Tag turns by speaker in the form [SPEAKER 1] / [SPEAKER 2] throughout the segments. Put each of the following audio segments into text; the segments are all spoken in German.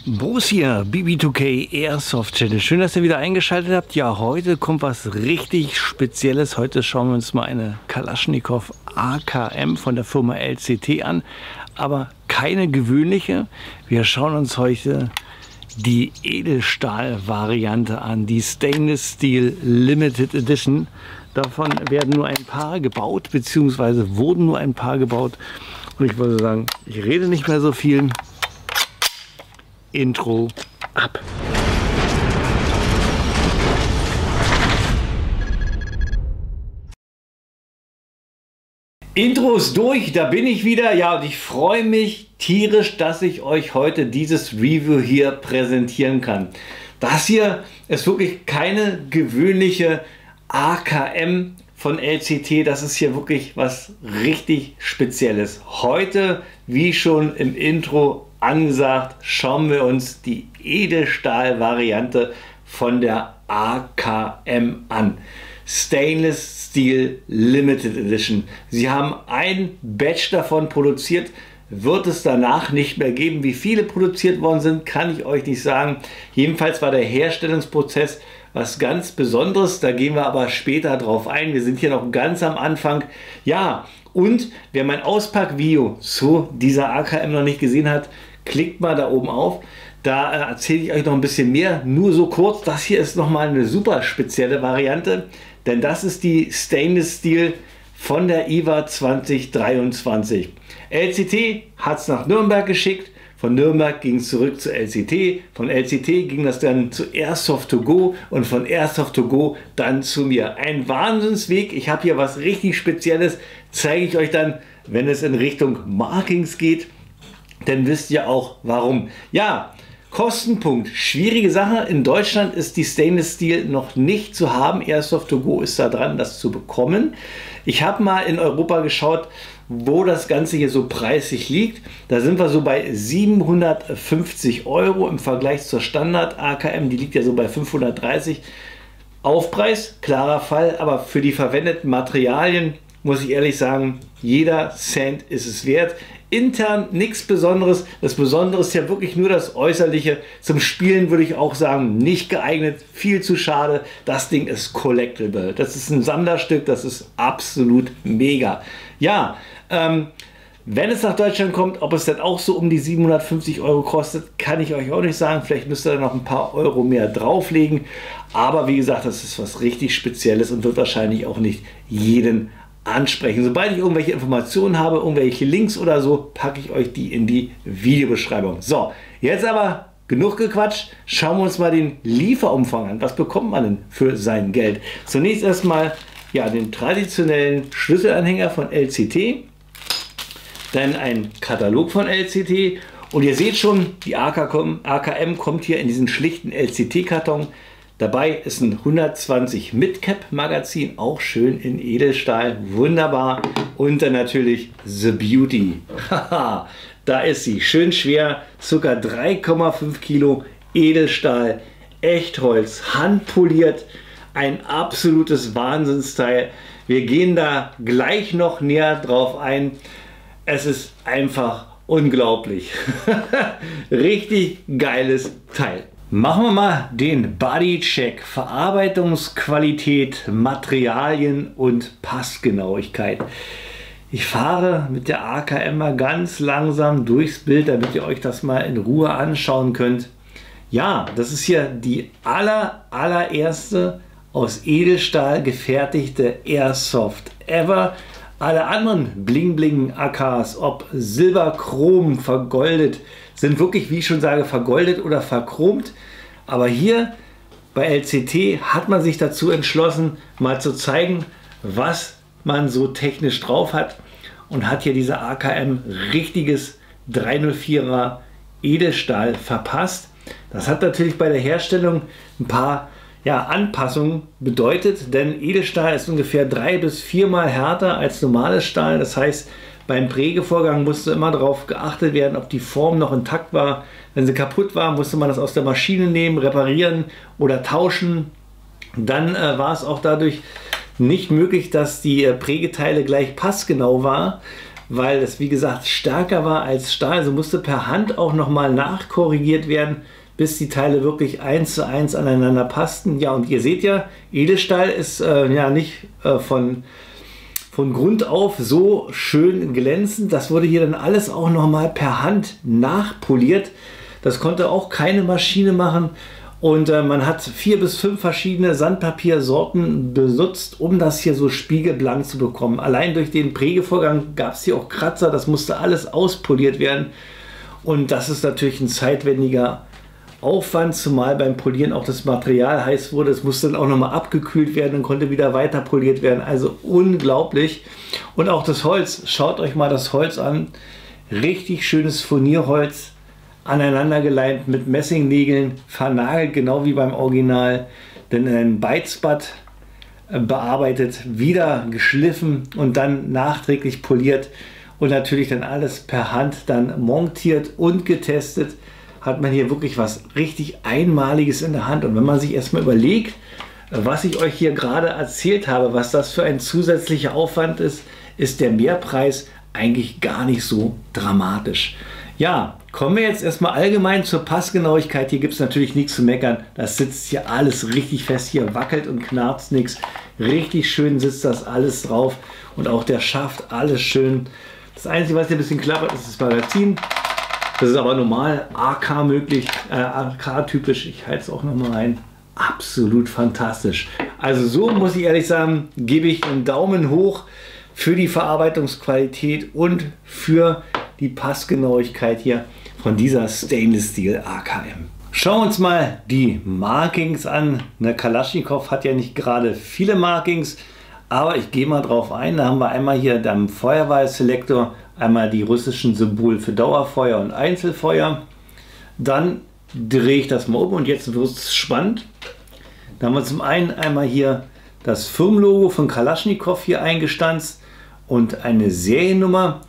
[SPEAKER 1] Bruce hier, BB2K Airsoft Channel. Schön, dass ihr wieder eingeschaltet habt. Ja, heute kommt was richtig Spezielles. Heute schauen wir uns mal eine Kalaschnikow AKM von der Firma LCT an. Aber keine gewöhnliche. Wir schauen uns heute die Edelstahl-Variante an. Die Stainless Steel Limited Edition. Davon werden nur ein paar gebaut, beziehungsweise wurden nur ein paar gebaut. Und ich würde sagen, ich rede nicht mehr so viel. Intro ab. Intro ist durch, da bin ich wieder. Ja, und ich freue mich tierisch, dass ich euch heute dieses Review hier präsentieren kann. Das hier ist wirklich keine gewöhnliche AKM von LCT. Das ist hier wirklich was richtig Spezielles. Heute, wie schon im Intro angesagt, schauen wir uns die Edelstahl-Variante von der AKM an. Stainless Steel Limited Edition. Sie haben ein Batch davon produziert, wird es danach nicht mehr geben. Wie viele produziert worden sind, kann ich euch nicht sagen. Jedenfalls war der Herstellungsprozess was ganz Besonderes. Da gehen wir aber später drauf ein. Wir sind hier noch ganz am Anfang. Ja, und wer mein Auspackvideo zu dieser AKM noch nicht gesehen hat, klickt mal da oben auf. Da erzähle ich euch noch ein bisschen mehr. Nur so kurz, das hier ist nochmal eine super spezielle Variante. Denn das ist die Stainless Steel von der IWA 2023. LCT hat es nach Nürnberg geschickt. Von Nürnberg ging es zurück zu LCT. Von LCT ging das dann zu Airsoft2Go und von Airsoft2Go dann zu mir. Ein Wahnsinnsweg. Ich habe hier was richtig Spezielles. Zeige ich euch dann, wenn es in Richtung Markings geht. Dann wisst ihr auch warum. Ja, Kostenpunkt. Schwierige Sache. In Deutschland ist die Stainless Steel noch nicht zu haben. Airsoft2Go ist da dran, das zu bekommen. Ich habe mal in Europa geschaut, wo das Ganze hier so preislich liegt. Da sind wir so bei 750 € im Vergleich zur Standard AKM. Die liegt ja so bei 530. Aufpreis, klarer Fall. Aber für die verwendeten Materialien muss ich ehrlich sagen, jeder Cent ist es wert. Intern nichts Besonderes. Das Besondere ist ja wirklich nur das Äußerliche. Zum Spielen würde ich auch sagen, nicht geeignet, viel zu schade. Das Ding ist collectible. Das ist ein Sammlerstück, das ist absolut mega. Ja, wenn es nach Deutschland kommt, ob es dann auch so um die 750 € kostet, kann ich euch auch nicht sagen. Vielleicht müsst ihr da noch ein paar Euro mehr drauflegen. Aber wie gesagt, das ist was richtig Spezielles und wird wahrscheinlich auch nicht jeden ansprechen. Sobald ich irgendwelche Informationen habe, irgendwelche Links oder so, packe ich euch die in die Videobeschreibung. So, jetzt aber genug gequatscht. Schauen wir uns mal den Lieferumfang an. Was bekommt man denn für sein Geld? Zunächst erstmal ja, den traditionellen Schlüsselanhänger von LCT, dann ein Katalog von LCT und ihr seht schon, die AKM kommt hier in diesen schlichten LCT-Karton. Dabei ist ein 120 Mid-Cap Magazin, auch schön in Edelstahl, wunderbar. Und dann natürlich The Beauty. Haha, da ist sie, schön schwer, ca. 3,5 Kilo Edelstahl, Echtholz, handpoliert, ein absolutes Wahnsinnsteil. Wir gehen da gleich noch näher drauf ein. Es ist einfach unglaublich. Richtig geiles Teil. Machen wir mal den Bodycheck. Verarbeitungsqualität, Materialien und Passgenauigkeit. Ich fahre mit der AKM mal ganz langsam durchs Bild, damit ihr euch das mal in Ruhe anschauen könnt. Ja, das ist hier die allererste aus Edelstahl gefertigte Airsoft ever. Alle anderen Bling-Bling AKs, ob Silber, Chrom, vergoldet, sind wirklich, wie ich schon sage, vergoldet oder verchromt. Aber hier bei LCT hat man sich dazu entschlossen, mal zu zeigen, was man so technisch drauf hat. Und hat hier diese AKM richtiges 304er Edelstahl verpasst. Das hat natürlich bei der Herstellung ein paar Anpassungen bedeutet, denn Edelstahl ist ungefähr 3- bis 4-mal härter als normales Stahl. Das heißt, beim Prägevorgang musste immer darauf geachtet werden, ob die Form noch intakt war. Wenn sie kaputt war, musste man das aus der Maschine nehmen, reparieren oder tauschen. Dann war es auch dadurch nicht möglich, dass die Prägeteile gleich passgenau waren, weil es wie gesagt stärker war als Stahl. Also musste per Hand auch nochmal nachkorrigiert werden, bis die Teile wirklich 1:1 aneinander passten. Ja, und ihr seht ja, Edelstahl ist ja nicht von Grund auf so schön glänzend. Das wurde hier dann alles auch nochmal per Hand nachpoliert. Das konnte auch keine Maschine machen. Und man hat 4 bis 5 verschiedene Sandpapiersorten benutzt, um das hier so spiegelblank zu bekommen. Allein durch den Prägevorgang gab es hier auch Kratzer. Das musste alles auspoliert werden. Und das ist natürlich ein zeitaufwendiger Aufwand, zumal beim Polieren auch das Material heiß wurde. Es musste dann auch nochmal abgekühlt werden und konnte wieder weiter poliert werden. Also unglaublich. Und auch das Holz, schaut euch mal das Holz an. Richtig schönes Furnierholz, aneinander geleimt mit Messingnägeln, vernagelt, genau wie beim Original. Dann in ein Beizbad bearbeitet, wieder geschliffen und dann nachträglich poliert. Und natürlich dann alles per Hand dann montiert und getestet. Hat man hier wirklich was richtig Einmaliges in der Hand. Und wenn man sich erstmal überlegt, was ich euch hier gerade erzählt habe, was das für ein zusätzlicher Aufwand ist, ist der Mehrpreis eigentlich gar nicht so dramatisch. Ja, kommen wir jetzt erstmal allgemein zur Passgenauigkeit. Hier gibt es natürlich nichts zu meckern. Das sitzt hier alles richtig fest. Hier wackelt und knarzt nichts. Richtig schön sitzt das alles drauf. Und auch der Schaft, alles schön. Das Einzige, was hier ein bisschen klappert, ist das Magazin. Das ist aber normal, AK möglich, AK-typisch. Ich halte es auch noch mal rein. Absolut fantastisch. Also so muss ich ehrlich sagen, gebe ich einen Daumen hoch für die Verarbeitungsqualität und für die Passgenauigkeit hier von dieser Stainless Steel AKM. Schauen wir uns mal die Markings an. Eine Kalaschnikow hat ja nicht gerade viele Markings, aber ich gehe mal drauf ein. Da haben wir einmal hier den Feuerwehrselektor, einmal die russischen Symbole für Dauerfeuer und Einzelfeuer. Dann drehe ich das mal um und jetzt wird es spannend. Da haben wir zum einen einmal hier das Firmenlogo von Kalaschnikow hier eingestanzt und eine Seriennummer.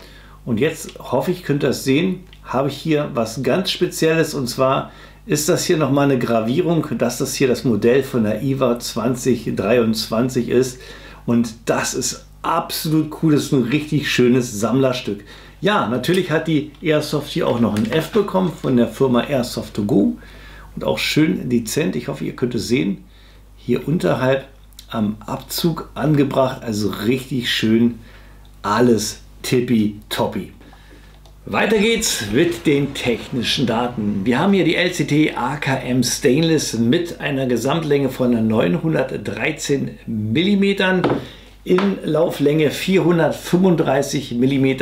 [SPEAKER 1] Und jetzt hoffe ich, könnt ihr das sehen, habe ich hier was ganz Spezielles, und zwar ist das hier nochmal eine Gravierung, dass das hier das Modell von der IWA 2023 ist. Und das ist absolut cool, das ist ein richtig schönes Sammlerstück. Ja, natürlich hat die Airsoft hier auch noch ein F bekommen von der Firma Airsoft to Go und auch schön dezent. Ich hoffe, ihr könnt es sehen. Hier unterhalb am Abzug angebracht, also richtig schön, alles tippitoppi. Weiter geht's mit den technischen Daten. Wir haben hier die LCT AKM Stainless mit einer Gesamtlänge von 913 mm, in Lauflänge 435 mm,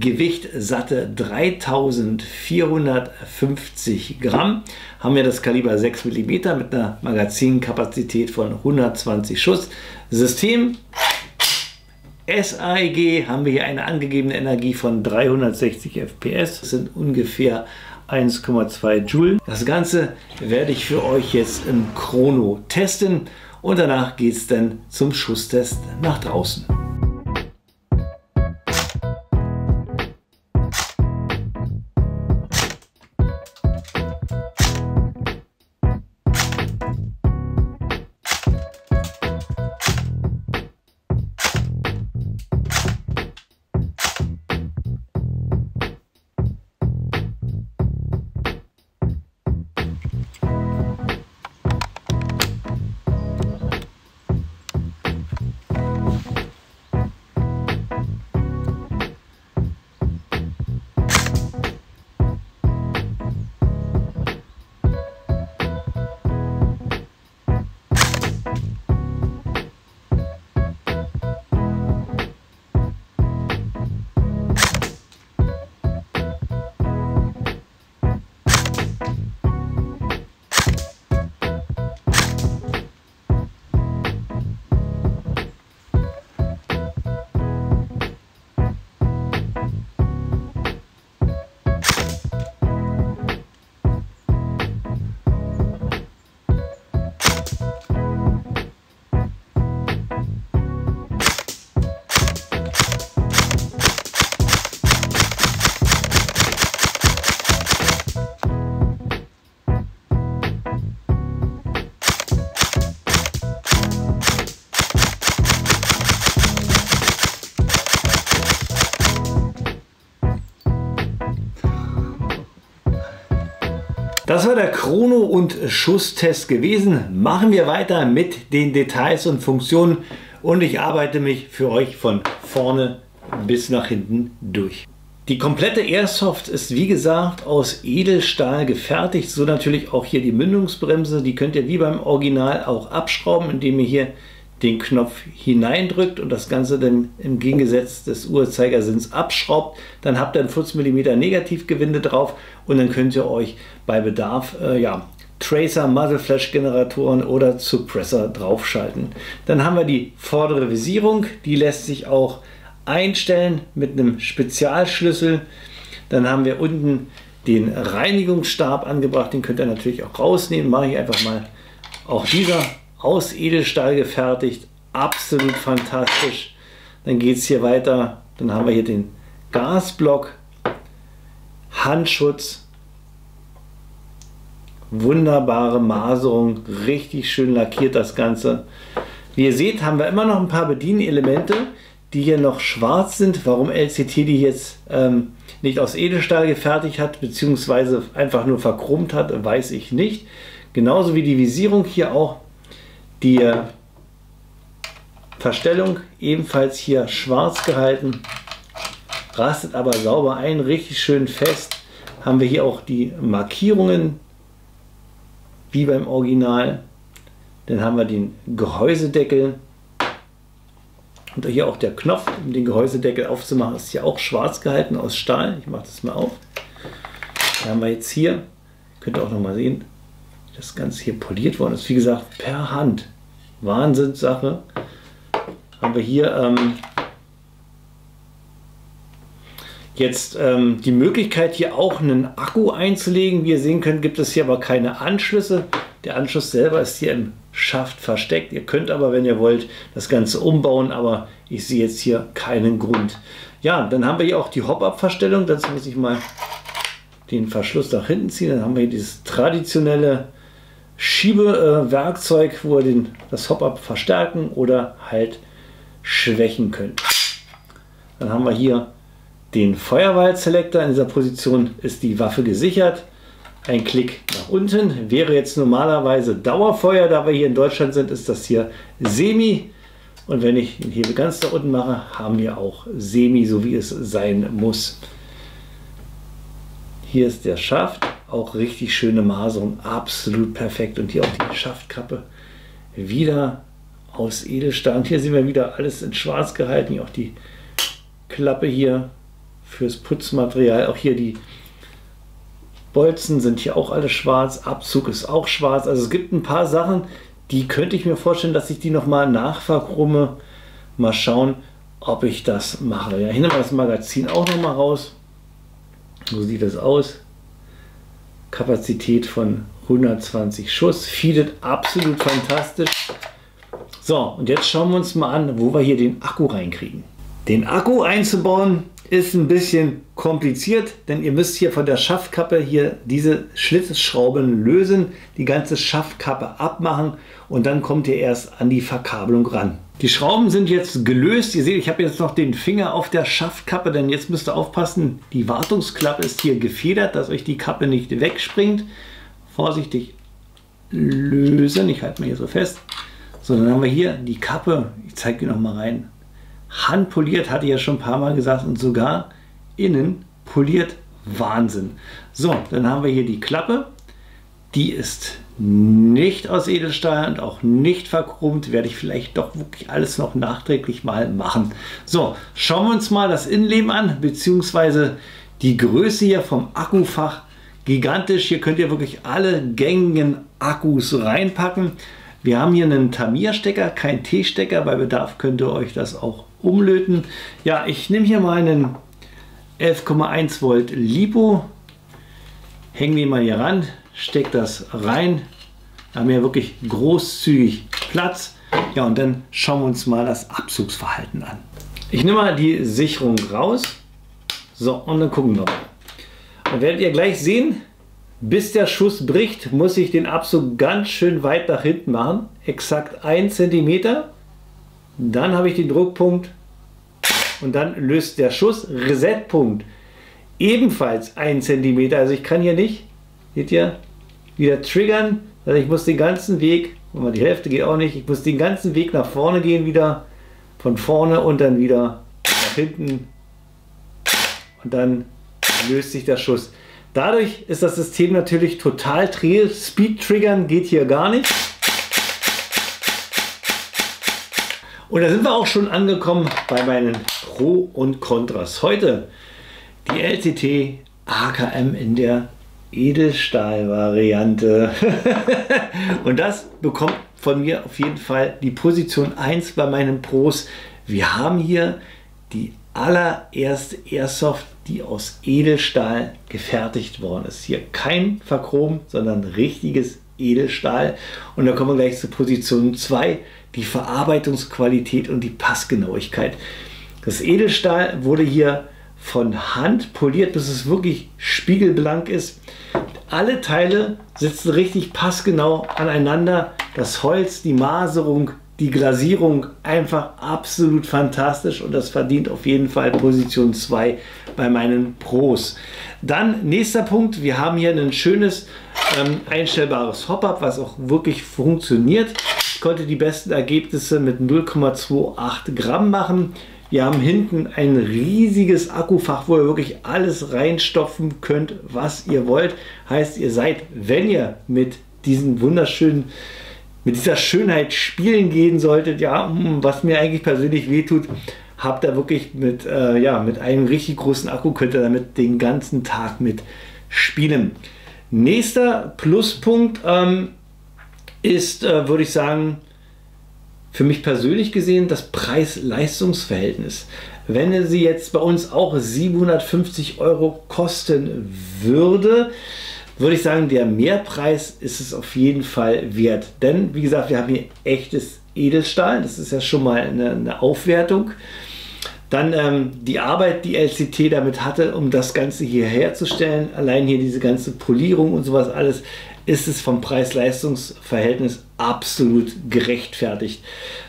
[SPEAKER 1] Gewicht satte 3450 Gramm. Haben wir das Kaliber 6 mm mit einer Magazinkapazität von 120 Schuss. System SAEG, haben wir hier eine angegebene Energie von 360 FPS. Das sind ungefähr 1,2 Joule. Das Ganze werde ich für euch jetzt im Chrono testen und danach geht es dann zum Schusstest nach draußen. Das war der Chrono- und Schusstest gewesen. Machen wir weiter mit den Details und Funktionen und ich arbeite mich für euch von vorne bis nach hinten durch. Die komplette Airsoft ist wie gesagt aus Edelstahl gefertigt, so natürlich auch hier die Mündungsbremse. Die könnt ihr wie beim Original auch abschrauben, indem ihr hier den Knopf hineindrückt und das Ganze dann im Gegensatz des Uhrzeigersinns abschraubt. Dann habt ihr ein 40 mm Negativgewinde drauf und dann könnt ihr euch bei Bedarf Tracer, Muzzle Flash Generatoren oder Suppressor draufschalten. Dann haben wir die vordere Visierung, die lässt sich auch einstellen mit einem Spezialschlüssel. Dann haben wir unten den Reinigungsstab angebracht, den könnt ihr natürlich auch rausnehmen. Mache ich einfach mal. Auch dieser aus Edelstahl gefertigt, absolut fantastisch. Dann geht es hier weiter. Dann haben wir hier den Gasblock, Handschutz, wunderbare Maserung, richtig schön lackiert das Ganze. Wie ihr seht, haben wir immer noch ein paar Bedienelemente, die hier noch schwarz sind. Warum LCT die jetzt nicht aus Edelstahl gefertigt hat, beziehungsweise einfach nur verchromt hat, weiß ich nicht. Genauso wie die Visierung hier auch. Die Verstellung ebenfalls hier schwarz gehalten, rastet aber sauber ein, richtig schön fest. Haben wir hier auch die Markierungen wie beim Original. Dann haben wir den Gehäusedeckel und hier auch der Knopf, um den Gehäusedeckel aufzumachen, ist hier auch schwarz gehalten aus Stahl. Ich mache das mal auf. Dann haben wir jetzt hier, könnt ihr auch noch mal sehen, das Ganze hier poliert worden ist. Wie gesagt, per Hand. Wahnsinnssache. Haben wir hier jetzt die Möglichkeit, hier auch einen Akku einzulegen. Wie ihr sehen könnt, gibt es hier aber keine Anschlüsse. Der Anschluss selber ist hier im Schaft versteckt. Ihr könnt aber, wenn ihr wollt, das Ganze umbauen, aber ich sehe jetzt hier keinen Grund. Ja, dann haben wir hier auch die Hop-Up-Verstellung. Dazu muss ich mal den Verschluss nach hinten ziehen. Dann haben wir hier dieses traditionelle Schiebewerkzeug, wo ihr das Hop-Up verstärken oder halt schwächen könnt. Dann haben wir hier den Feuerwahl-Selektor. In dieser Position ist die Waffe gesichert. Ein Klick nach unten wäre jetzt normalerweise Dauerfeuer. Da wir hier in Deutschland sind, ist das hier Semi. Und wenn ich den Hebel ganz da unten mache, haben wir auch Semi, so wie es sein muss. Hier ist der Schaft, auch richtig schöne Maserung, absolut perfekt. Und hier auch die Schaftkappe wieder aus Edelstahl. Und hier sehen wir wieder alles in schwarz gehalten. Hier auch die Klappe hier fürs Putzmaterial. Auch hier die Bolzen sind hier auch alle schwarz. Abzug ist auch schwarz. Also es gibt ein paar Sachen, die könnte ich mir vorstellen, dass ich die nochmal nachverchromme. Mal schauen, ob ich das mache. Ja, hier nehmen wir das Magazin auch nochmal raus. So sieht das aus. Kapazität von 120 Schuss. Feedet absolut fantastisch. So, und jetzt schauen wir uns mal an, wo wir hier den Akku reinkriegen. Den Akku einzubauen ist ein bisschen kompliziert, denn ihr müsst hier von der Schaftkappe hier diese Schlitzschrauben lösen, die ganze Schaftkappe abmachen und dann kommt ihr erst an die Verkabelung ran. Die Schrauben sind jetzt gelöst. Ihr seht, ich habe jetzt noch den Finger auf der Schaftkappe, denn jetzt müsst ihr aufpassen, die Wartungsklappe ist hier gefedert, dass euch die Kappe nicht wegspringt. Vorsichtig lösen, ich halte mal hier so fest. So, dann haben wir hier die Kappe, ich zeige die noch mal rein. Handpoliert, hatte ich ja schon ein paar Mal gesagt, und sogar innen poliert, Wahnsinn. So, dann haben wir hier die Klappe, die ist nicht aus Edelstahl und auch nicht verchromt, werde ich vielleicht doch wirklich alles noch nachträglich mal machen. So, schauen wir uns mal das Innenleben an, beziehungsweise die Größe hier vom Akkufach, gigantisch. Hier könnt ihr wirklich alle gängigen Akkus reinpacken. Wir haben hier einen Tamiya-Stecker, kein T-Stecker, bei Bedarf könnt ihr euch das auch umlöten. Ja, ich nehme hier mal einen 11,1 Volt LiPo, hänge den mal hier ran, stecke das rein. Da haben wir wirklich großzügig Platz. Ja, und dann schauen wir uns mal das Abzugsverhalten an. Ich nehme mal die Sicherung raus. So, und dann gucken wir mal. Und werdet ihr gleich sehen, bis der Schuss bricht, muss ich den Abzug ganz schön weit nach hinten machen. Exakt 1 cm. Dann habe ich den Druckpunkt und dann löst der Schuss. Resetpunkt ebenfalls 1 cm. Also ich kann hier nicht, seht ihr, wieder triggern. Also ich muss den ganzen Weg, wenn man die Hälfte geht auch nicht, ich muss den ganzen Weg nach vorne gehen wieder, von vorne und dann wieder nach hinten und dann löst sich der Schuss. Dadurch ist das System natürlich total träge. Speed triggern geht hier gar nicht. Und da sind wir auch schon angekommen bei meinen Pro und Kontras. Heute die LCT AKM in der Edelstahl-Variante. Und das bekommt von mir auf jeden Fall die Position 1 bei meinen Pros. Wir haben hier die allererste Airsoft, die aus Edelstahl gefertigt worden ist. Hier kein Verchrom, sondern richtiges Edelstahl. Und da kommen wir gleich zur Position 2, die Verarbeitungsqualität und die Passgenauigkeit. Das Edelstahl wurde hier von Hand poliert, bis es wirklich spiegelblank ist. Alle Teile sitzen richtig passgenau aneinander. Das Holz, die Maserung, die Glasierung, einfach absolut fantastisch und das verdient auf jeden Fall Position 2 bei meinen Pros. Dann nächster Punkt, wir haben hier ein schönes einstellbares Hop-Up, was auch wirklich funktioniert. Ich konnte die besten Ergebnisse mit 0,28 Gramm machen. Wir haben hinten ein riesiges Akkufach, wo ihr wirklich alles reinstopfen könnt, was ihr wollt. Heißt, ihr seid, wenn ihr mit diesen wunderschönen, mit dieser Schönheit spielen gehen solltet, ja, was mir eigentlich persönlich wehtut, habt ihr wirklich mit, mit einem richtig großen Akku, könnt ihr damit den ganzen Tag mit spielen. Nächster Pluspunkt ist, würde ich sagen, für mich persönlich gesehen das Preis-Leistungs-Verhältnis. Wenn sie jetzt bei uns auch 750 € kosten würde, würde ich sagen, der Mehrpreis ist es auf jeden Fall wert. Denn, wie gesagt, wir haben hier echtes Edelstahl. Das ist ja schon mal eine Aufwertung. Dann die Arbeit, die LCT damit hatte, um das Ganze hier herzustellen. Allein hier diese ganze Polierung und sowas alles, ist es vom Preis-Leistungs-Verhältnis absolut gerechtfertigt.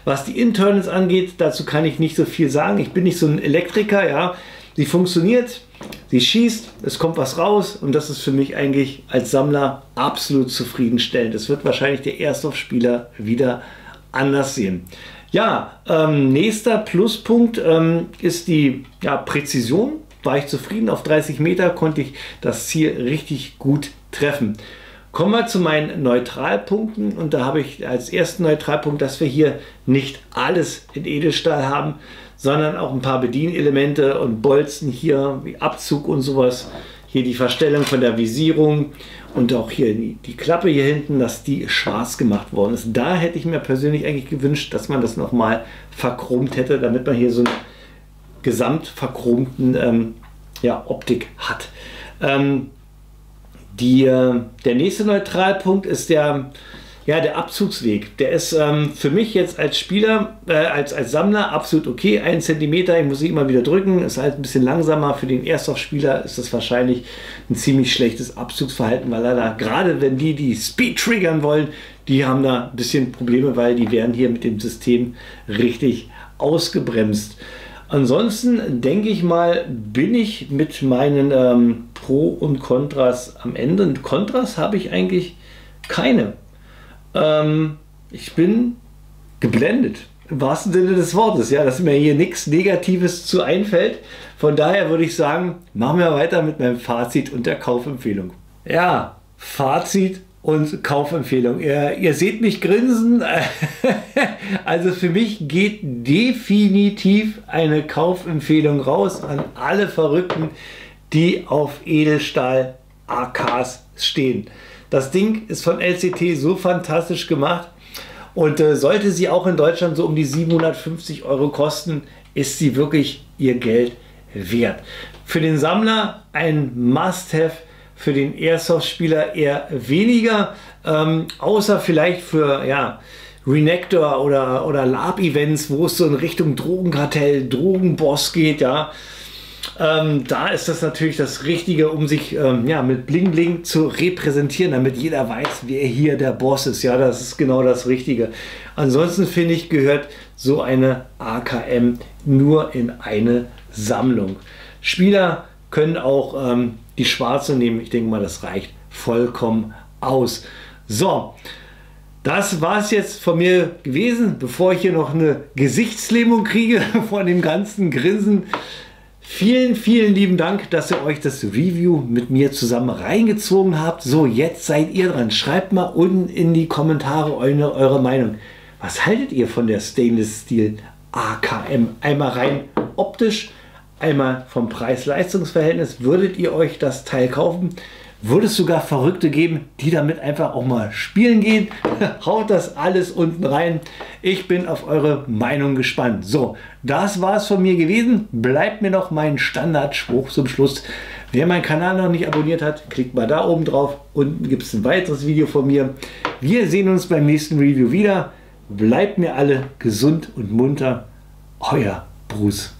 [SPEAKER 1] Was die Internals angeht, dazu kann ich nicht so viel sagen. Ich bin nicht so ein Elektriker, ja. Sie funktioniert, sie schießt, es kommt was raus und das ist für mich eigentlich als Sammler absolut zufriedenstellend. Das wird wahrscheinlich der Airsoft-Spieler wieder anders sehen. Ja, nächster Pluspunkt ist die Präzision. War ich zufrieden, auf 30 Meter konnte ich das Ziel richtig gut treffen. Kommen wir zu meinen Neutralpunkten und da habe ich als ersten Neutralpunkt, dass wir hier nicht alles in Edelstahl haben, sondern auch ein paar Bedienelemente und Bolzen hier, wie Abzug und sowas. Hier die Verstellung von der Visierung und auch hier die Klappe hier hinten, dass die schwarz gemacht worden ist. Da hätte ich mir persönlich eigentlich gewünscht, dass man das nochmal verchromt hätte, damit man hier so einen gesamt verchromten Optik hat. Der nächste Neutralpunkt ist der Abzugsweg. Der ist für mich jetzt als Spieler, als Sammler absolut okay. 1 cm, ich muss ihn immer wieder drücken, ist halt ein bisschen langsamer. Für den Airsoft-Spieler ist das wahrscheinlich ein ziemlich schlechtes Abzugsverhalten, weil er da, gerade wenn die Speed triggern wollen, die haben da ein bisschen Probleme, weil die werden hier mit dem System richtig ausgebremst. Ansonsten denke ich mal, bin ich mit meinen Pro und Kontras am Ende. Und Kontras habe ich eigentlich keine. Ich bin geblendet, im wahrsten Sinne des Wortes, ja, dass mir hier nichts Negatives zu einfällt. Von daher würde ich sagen, machen wir weiter mit meinem Fazit und der Kaufempfehlung. Ja, Fazit und Kaufempfehlung. Ihr seht mich grinsen. Also für mich geht definitiv eine Kaufempfehlung raus an alle Verrückten, die auf Edelstahl AKs stehen. Das Ding ist von LCT so fantastisch gemacht und sollte sie auch in Deutschland so um die 750 € kosten, ist sie wirklich ihr Geld wert. Für den Sammler ein Must-Have, für den Airsoft-Spieler eher weniger, außer vielleicht für Renektor oder Lab-Events, wo es so in Richtung Drogenkartell, Drogenboss geht, ja. Da ist das natürlich das Richtige, um sich mit Bling Bling zu repräsentieren, damit jeder weiß, wer hier der Boss ist. Ja, das ist genau das Richtige. Ansonsten finde ich, gehört so eine AKM nur in eine Sammlung. Spieler können auch die schwarze nehmen. Ich denke mal, das reicht vollkommen aus. So, das war es jetzt von mir gewesen, bevor ich hier noch eine Gesichtslähmung kriege von dem ganzen Grinsen. Vielen, vielen lieben Dank, dass ihr euch das Review mit mir zusammen reingezogen habt. So, jetzt seid ihr dran. Schreibt mal unten in die Kommentare eure Meinung. Was haltet ihr von der Stainless Steel AKM? Einmal rein optisch, einmal vom Preis-Leistungs-Verhältnis. Würdet ihr euch das Teil kaufen? Würde es sogar Verrückte geben, die damit einfach auch mal spielen gehen? Haut das alles unten rein. Ich bin auf eure Meinung gespannt. So, das war es von mir gewesen. Bleibt mir noch mein Standardspruch zum Schluss. Wer meinen Kanal noch nicht abonniert hat, klickt mal da oben drauf. Unten gibt es ein weiteres Video von mir. Wir sehen uns beim nächsten Review wieder. Bleibt mir alle gesund und munter. Euer Bruce.